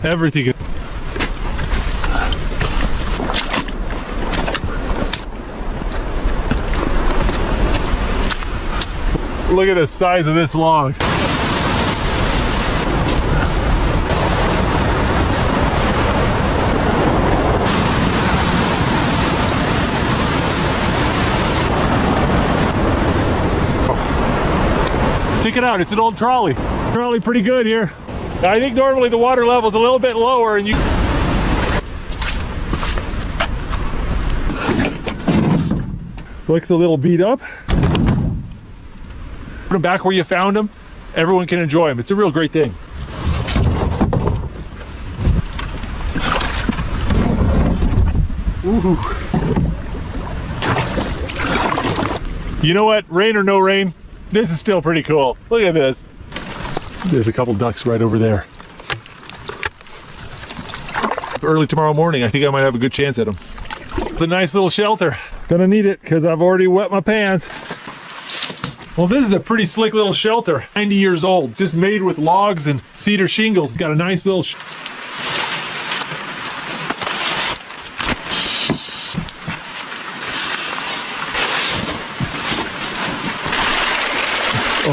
Everything is. Look at the size of this log. Check it out, it's an old trolley. Trolley pretty good here. I think normally the water level is a little bit lower and you... Looks a little beat up. Put them back where you found them. Everyone can enjoy them. It's a real great thing. Ooh. You know what? Rain or no rain, this is still pretty cool. Look at this. There's a couple ducks right over there. Early tomorrow morning, I think I might have a good chance at them. It's a nice little shelter. Gonna need it because I've already wet my pants. Well, this is a pretty slick little shelter. 90 years old, just made with logs and cedar shingles. Got a nice little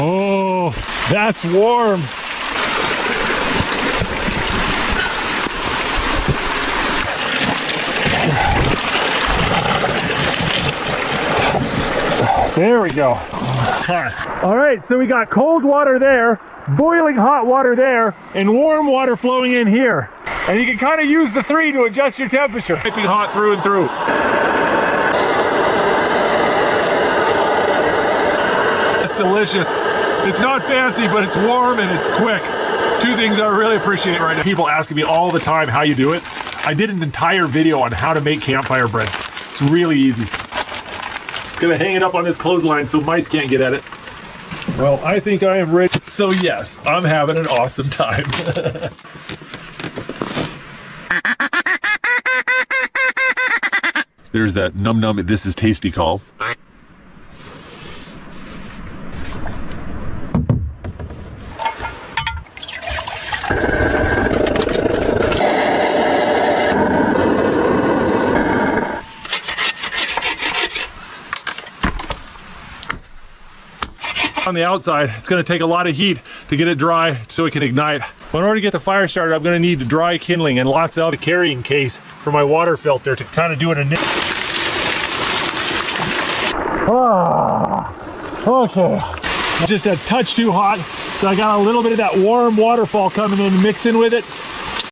Oh, that's warm. There we go. All right, so we got cold water there, boiling hot water there, and warm water flowing in here. And you can kind of use the three to adjust your temperature. Piping hot through and through. It's delicious. It's not fancy, but it's warm and it's quick. Two things I really appreciate right now. People asking me all the time how you do it. I did an entire video on how to make campfire bread. It's really easy. Just gonna hang it up on this clothesline so mice can't get at it. Well, I think I am ready. So yes, I'm having an awesome time. There's that num num, this is tasty call. On the outside, it's going to take a lot of heat to get it dry so it can ignite. In order to get the fire started, I'm going to need dry kindling and lots of the carrying case for my water filter to kind of do it in. Okay, just a touch too hot, so I got a little bit of that warm waterfall coming in and mixing with it.